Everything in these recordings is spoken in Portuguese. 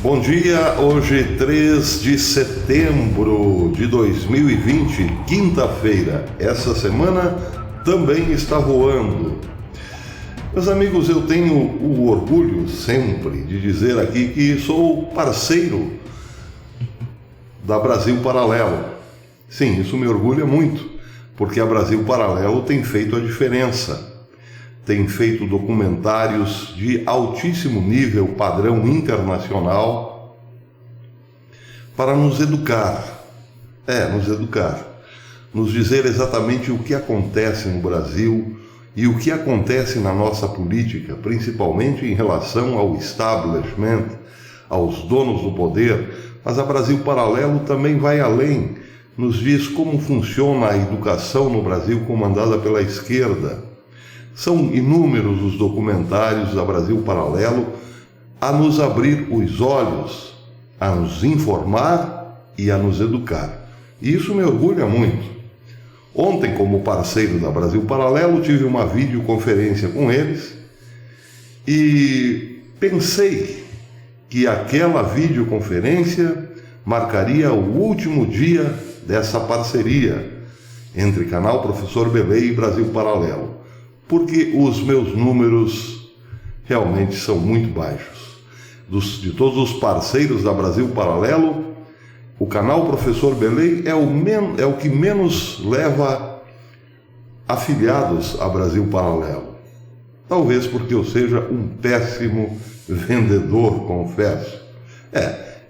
Bom dia, hoje 3 de setembro de 2020, quinta-feira. Essa semana também está voando. Meus amigos, eu tenho o orgulho sempre de dizer aqui que sou parceiro da Brasil Paralelo. Sim, isso me orgulha muito, porque a Brasil Paralelo tem feito a diferença. Tem feito documentários de altíssimo nível, padrão internacional, para nos educar. Nos dizer exatamente o que acontece no Brasil e o que acontece na nossa política, principalmente em relação ao establishment, aos donos do poder. Mas a Brasil Paralelo também vai além, nos diz como funciona a educação no Brasil comandada pela esquerda. São inúmeros os documentários da Brasil Paralelo a nos abrir os olhos, a nos informar e a nos educar. E isso me orgulha muito. Ontem, como parceiro da Brasil Paralelo, tive uma videoconferência com eles e pensei que aquela videoconferência marcaria o último dia dessa parceria entre Canal Professor Belay e Brasil Paralelo, porque os meus números realmente são muito baixos. De todos os parceiros da Brasil Paralelo, o Canal Professor Belay é o que menos leva afiliados a Brasil Paralelo. Talvez porque eu seja um péssimo vendedor, confesso.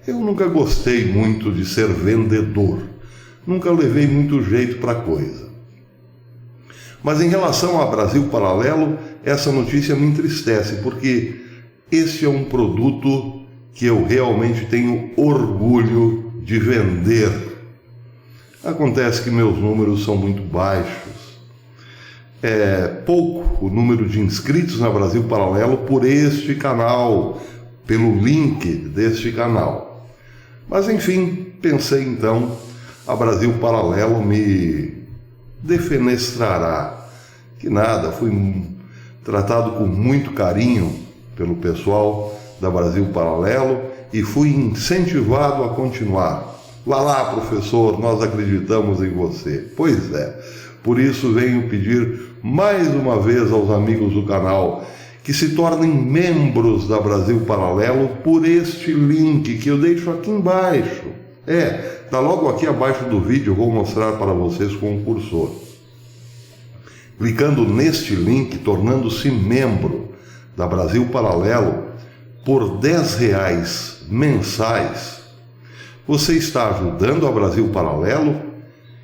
Eu nunca gostei muito de ser vendedor. Nunca levei muito jeito para a coisa. Mas em relação a Brasil Paralelo, essa notícia me entristece, porque esse é um produto que eu realmente tenho orgulho de vender. Acontece que meus números são muito baixos. É pouco o número de inscritos na Brasil Paralelo por este canal, pelo link deste canal. Mas enfim, pensei então, a Brasil Paralelo me defenestrará. Que nada, fui tratado com muito carinho pelo pessoal da Brasil Paralelo e fui incentivado a continuar. Vá lá, professor, nós acreditamos em você. Pois é, por isso venho pedir mais uma vez aos amigos do canal que se tornem membros da Brasil Paralelo por este link que eu deixo aqui embaixo. Está logo aqui abaixo do vídeo, eu vou mostrar para vocês com o cursor. Clicando neste link, tornando-se membro da Brasil Paralelo por R$10 mensais, você está ajudando a Brasil Paralelo,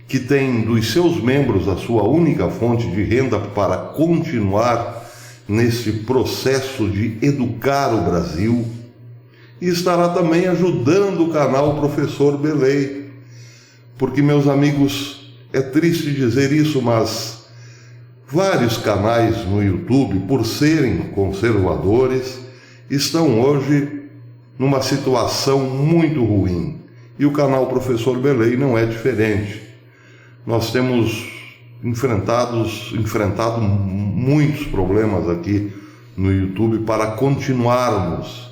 que tem dos seus membros a sua única fonte de renda para continuar nesse processo de educar o Brasil, e estará também ajudando o canal Professor Belay, porque, meus amigos, é triste dizer isso, mas vários canais no YouTube, por serem conservadores, estão hoje numa situação muito ruim. E o canal Professor Belay não é diferente. Nós temos enfrentado muitos problemas aqui no YouTube para continuarmos.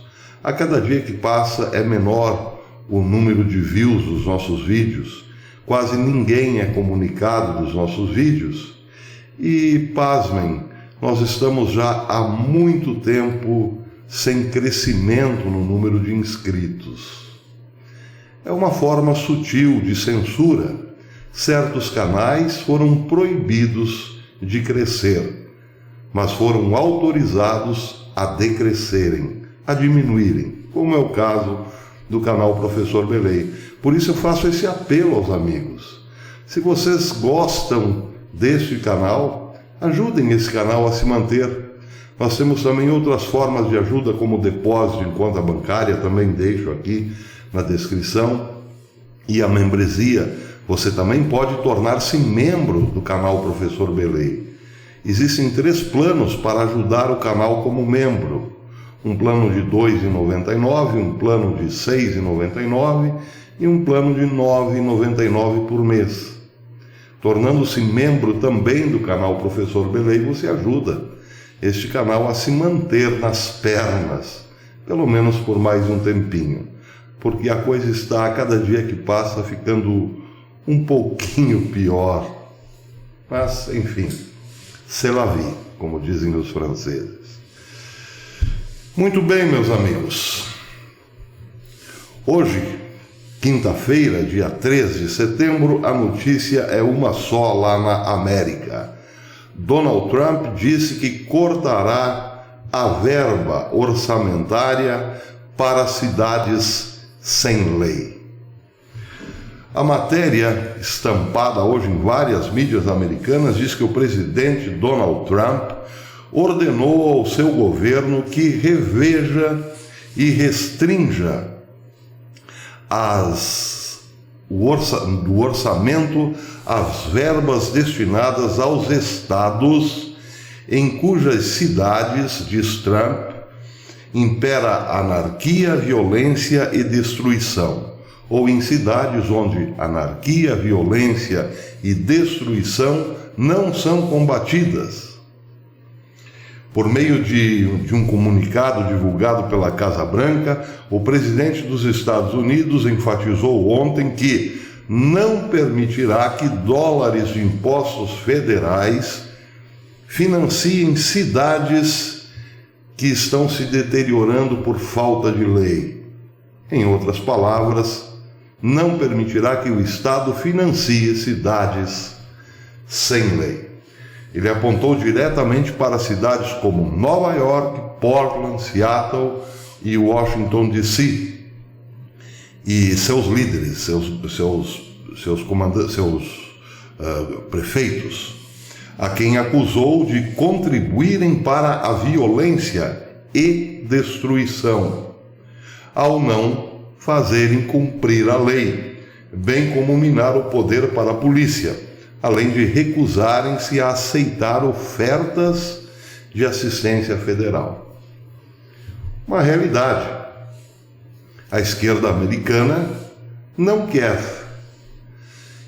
A cada dia que passa é menor o número de views dos nossos vídeos. Quase ninguém é comunicado dos nossos vídeos. E, pasmem, nós estamos já há muito tempo sem crescimento no número de inscritos. É uma forma sutil de censura. Certos canais foram proibidos de crescer, mas foram autorizados a decrescerem, a diminuírem, como é o caso do canal Professor Belay. Por isso eu faço esse apelo aos amigos. Se vocês gostam deste canal, ajudem esse canal a se manter. Nós temos também outras formas de ajuda, como depósito em conta bancária, também deixo aqui na descrição, e a membresia. Você também pode tornar-se membro do canal Professor Belay. Existem 3 planos para ajudar o canal como membro. Um plano de R$ 2,99, um plano de R$ 6,99 e um plano de R$ 9,99 por mês. Tornando-se membro também do canal Professor Belay, você ajuda este canal a se manter nas pernas, pelo menos por mais um tempinho, porque a coisa está, a cada dia que passa, ficando um pouquinho pior. Mas, enfim, c'est la vie, como dizem os franceses. Muito bem, meus amigos. Hoje, quinta-feira, dia 3 de setembro, a notícia é uma só lá na América. Donald Trump disse que cortará a verba orçamentária para cidades sem lei. A matéria, estampada hoje em várias mídias americanas, diz que o presidente Donald Trump ordenou ao seu governo que reveja e restrinja do orçamento as verbas destinadas aos estados em cujas cidades, diz Trump, impera anarquia, violência e destruição, ou em cidades onde anarquia, violência e destruição não são combatidas. Por meio de um comunicado divulgado pela Casa Branca, o presidente dos Estados Unidos enfatizou ontem que não permitirá que dólares de impostos federais financiem cidades que estão se deteriorando por falta de lei. Em outras palavras, não permitirá que o Estado financie cidades sem lei. Ele apontou diretamente para cidades como Nova York, Portland, Seattle e Washington, D.C. e seus líderes, seus prefeitos, a quem acusou de contribuírem para a violência e destruição, ao não fazerem cumprir a lei, bem como minar o poder para a polícia, além de recusarem-se a aceitar ofertas de assistência federal. Uma realidade. A esquerda americana não quer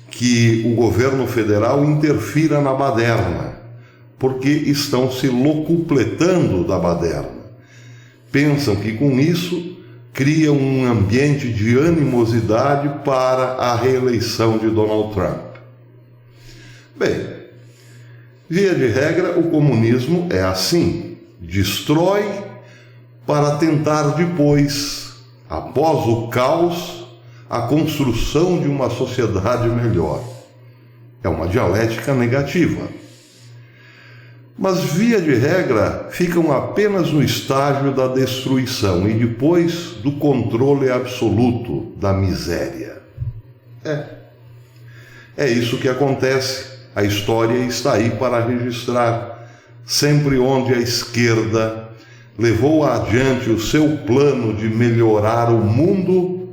que o governo federal interfira na baderna, porque estão se locupletando da baderna. Pensam que com isso criam um ambiente de animosidade para a reeleição de Donald Trump. Bem, via de regra, o comunismo é assim: destrói para tentar depois, após o caos, a construção de uma sociedade melhor. É uma dialética negativa. Mas, via de regra, ficam apenas no estágio da destruição e depois do controle absoluto da miséria. É isso que acontece. A história está aí para registrar. Sempre onde a esquerda levou adiante o seu plano de melhorar o mundo,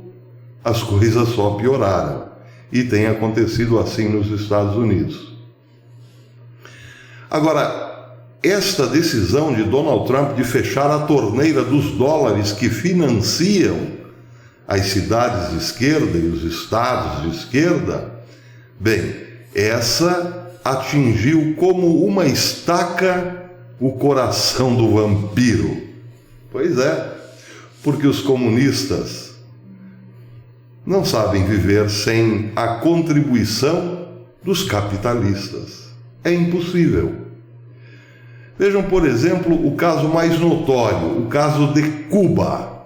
as coisas só pioraram. E tem acontecido assim nos Estados Unidos. Agora, esta decisão de Donald Trump de fechar a torneira dos dólares que financiam as cidades de esquerda e os estados de esquerda, bem, essa atingiu como uma estaca o coração do vampiro. Pois é, porque os comunistas não sabem viver sem a contribuição dos capitalistas. É impossível. Vejam, por exemplo, o caso mais notório, o caso de Cuba.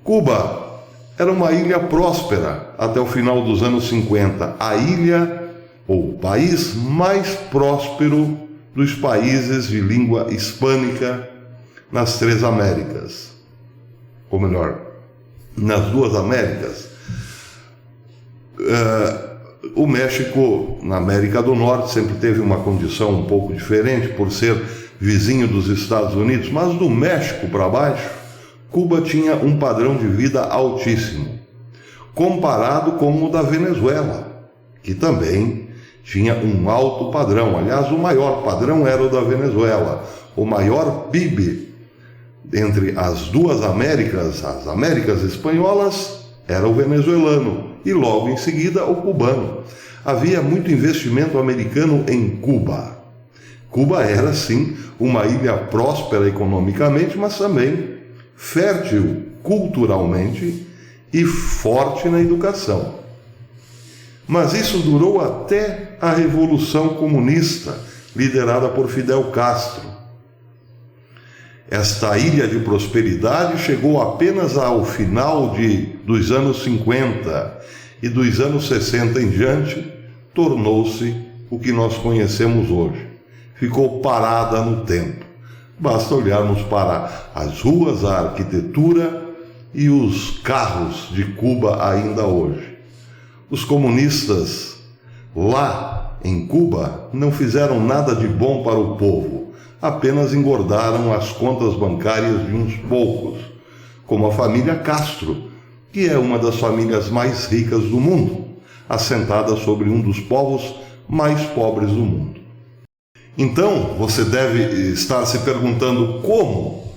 Cuba era uma ilha próspera até o final dos anos 50. A ilha, ou o país mais próspero dos países de língua hispânica nas três Américas. Ou melhor, nas duas Américas. O México, na América do Norte, sempre teve uma condição um pouco diferente por ser vizinho dos Estados Unidos, mas do México para baixo, Cuba tinha um padrão de vida altíssimo, comparado com o da Venezuela, que também tinha um alto padrão. Aliás, o maior padrão era o da Venezuela. O maior PIB entre as duas Américas, as Américas espanholas, era o venezuelano e logo em seguida o cubano. Havia muito investimento americano em Cuba. Cuba era, sim, uma ilha próspera economicamente, mas também fértil culturalmente e forte na educação. Mas isso durou até a Revolução Comunista, liderada por Fidel Castro. Esta ilha de prosperidade chegou apenas ao final dos anos 50 e dos anos 60 em diante, tornou-se o que nós conhecemos hoje. Ficou parada no tempo. Basta olharmos para as ruas, a arquitetura e os carros de Cuba ainda hoje. Os comunistas lá em Cuba não fizeram nada de bom para o povo, apenas engordaram as contas bancárias de uns poucos, como a família Castro, que é uma das famílias mais ricas do mundo, assentada sobre um dos povos mais pobres do mundo. Então, você deve estar se perguntando como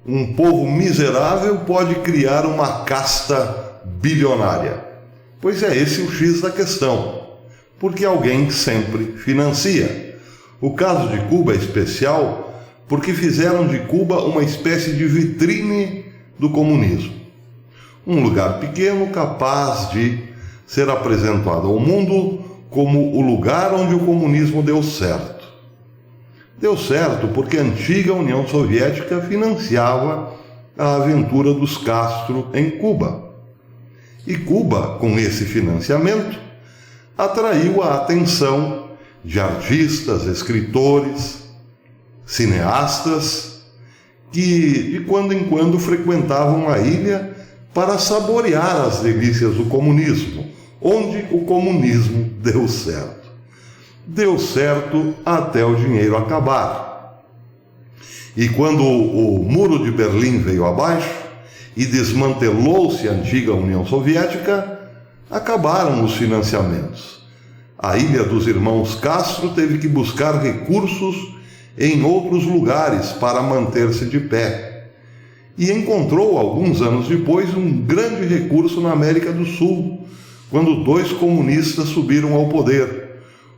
um povo miserável pode criar uma casta bilionária. Pois é esse o X da questão, porque alguém sempre financia. O caso de Cuba é especial porque fizeram de Cuba uma espécie de vitrine do comunismo. Um lugar pequeno capaz de ser apresentado ao mundo como o lugar onde o comunismo deu certo. Deu certo porque a antiga União Soviética financiava a aventura dos Castro em Cuba. E Cuba, com esse financiamento, atraiu a atenção de artistas, escritores, cineastas, que de quando em quando frequentavam a ilha para saborear as delícias do comunismo, onde o comunismo deu certo. Deu certo até o dinheiro acabar. E quando o Muro de Berlim veio abaixo e desmantelou-se a antiga União Soviética, acabaram os financiamentos. A ilha dos irmãos Castro teve que buscar recursos em outros lugares para manter-se de pé. E encontrou, alguns anos depois, um grande recurso na América do Sul, quando dois comunistas subiram ao poder.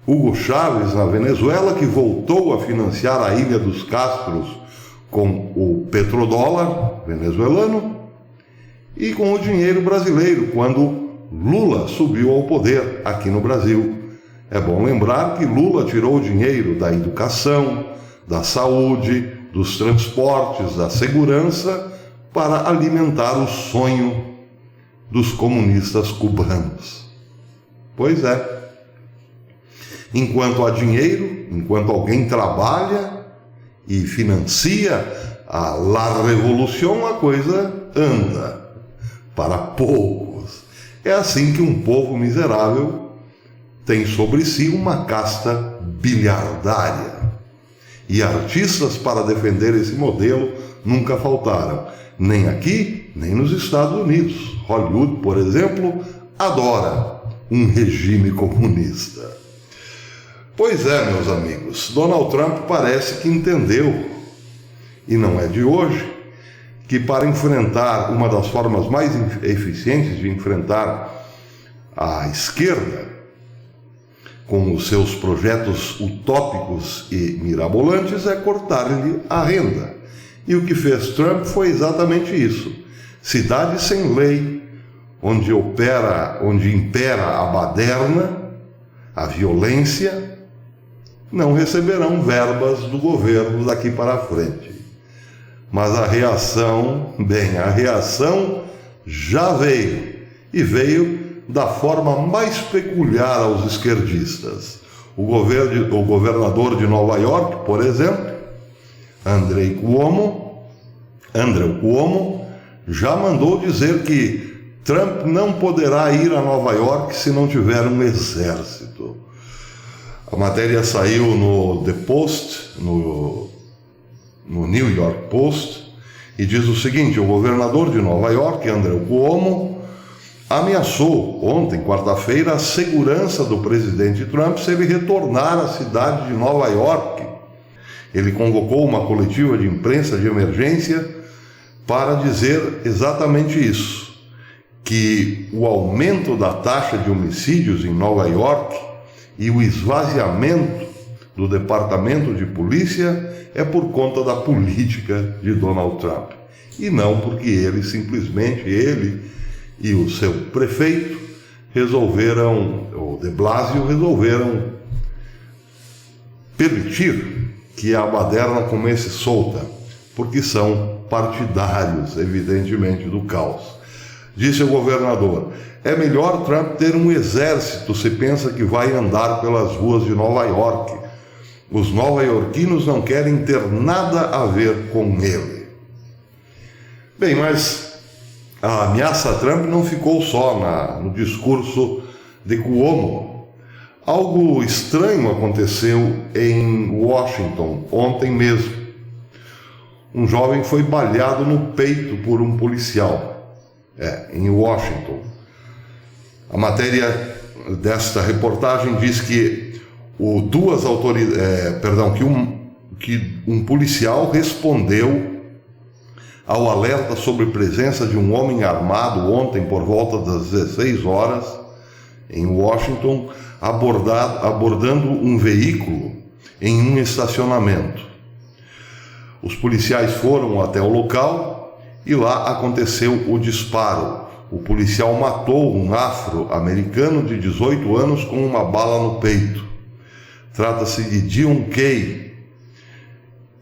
Hugo Chávez, na Venezuela, que voltou a financiar a Ilha dos Castros com o petrodólar venezuelano, e com o dinheiro brasileiro, quando Lula subiu ao poder aqui no Brasil. É bom lembrar que Lula tirou o dinheiro da educação, da saúde, dos transportes, da segurança, para alimentar o sonho dos comunistas cubanos. Pois é. Enquanto há dinheiro, enquanto alguém trabalha e financia a La Revolución, a coisa anda para poucos. É assim que um povo miserável tem sobre si uma casta bilhardária. E artistas para defender esse modelo nunca faltaram, nem aqui, nem nos Estados Unidos. Hollywood, por exemplo, adora um regime comunista. Pois é, meus amigos, Donald Trump parece que entendeu, e não é de hoje, que para enfrentar uma das formas mais eficientes de enfrentar a esquerda, com os seus projetos utópicos e mirabolantes, é cortar-lhe a renda. E o que fez Trump foi exatamente isso. Cidades sem lei, onde impera a baderna, a violência, não receberão verbas do governo daqui para frente. Mas a reação já veio, e veio da forma mais peculiar aos esquerdistas. O governador de Nova York, por exemplo, Andrew Cuomo, já mandou dizer que Trump não poderá ir a Nova York se não tiver um exército. A matéria saiu no The Post, no New York Post, e diz o seguinte: o governador de Nova York, Andrew Cuomo, ameaçou ontem, quarta-feira, a segurança do presidente Trump se ele retornar à cidade de Nova York. Ele convocou uma coletiva de imprensa de emergência para dizer exatamente isso, que o aumento da taxa de homicídios em Nova York e o esvaziamento do departamento de polícia é por conta da política de Donald Trump. e não porque ele e o seu prefeito resolveram, o de Blasio, resolveram permitir que a baderna comesse solta, porque são partidários, evidentemente, do caos. Disse o governador: é melhor Trump ter um exército se pensa que vai andar pelas ruas de Nova York. Os nova-iorquinos não querem ter nada a ver com ele. Bem, mas a ameaça a Trump não ficou só no discurso de Cuomo. Algo estranho aconteceu em Washington ontem mesmo. Um jovem foi baleado no peito por um policial, em Washington. A matéria desta reportagem diz que um policial respondeu ao alerta sobre presença de um homem armado ontem por volta das 16 horas em Washington, abordando um veículo em um estacionamento. Os policiais foram até o local e lá aconteceu o disparo. O policial matou um afro-americano de 18 anos com uma bala no peito. Trata-se de Dion Kay,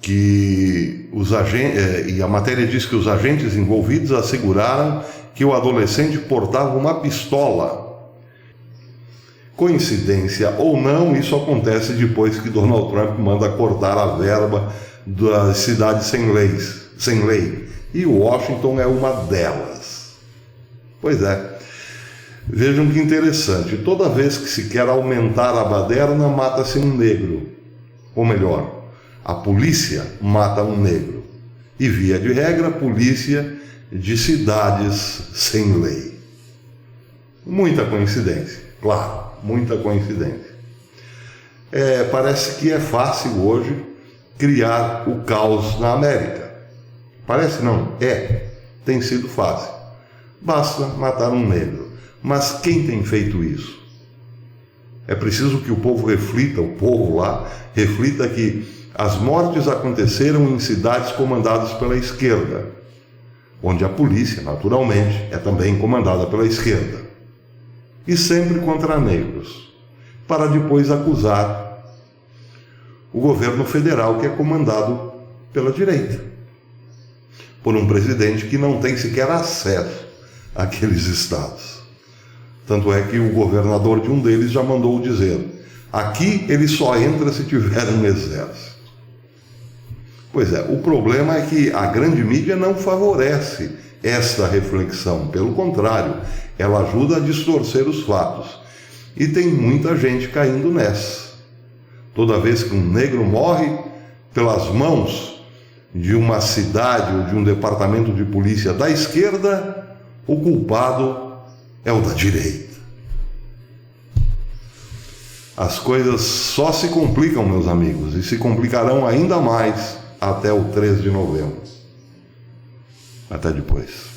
e a matéria diz que os agentes envolvidos asseguraram que o adolescente portava uma pistola. Coincidência ou não, isso acontece depois que Donald Trump manda cortar a verba das cidades sem lei, e Washington é uma delas. Pois é. Vejam que interessante, toda vez que se quer aumentar a baderna, mata-se um negro. Ou melhor, a polícia mata um negro. E via de regra, a polícia de cidades sem lei. Muita coincidência, claro, muita coincidência. Parece que é fácil hoje criar o caos na América. Parece não, tem sido fácil. Basta matar um negro. Mas quem tem feito isso? É preciso que o povo reflita que as mortes aconteceram em cidades comandadas pela esquerda, onde a polícia, naturalmente, é também comandada pela esquerda, e sempre contra negros, para depois acusar o governo federal, que é comandado pela direita, por um presidente que não tem sequer acesso àqueles estados. Tanto é que o governador de um deles já mandou dizer: aqui ele só entra se tiver um exército. Pois é, o problema é que a grande mídia não favorece esta reflexão. Pelo contrário, ela ajuda a distorcer os fatos. E tem muita gente caindo nessa. Toda vez que um negro morre pelas mãos de uma cidade ou de um departamento de polícia da esquerda, o culpado é o da direita. As coisas só se complicam, meus amigos, e se complicarão ainda mais até o 3 de novembro. Até depois.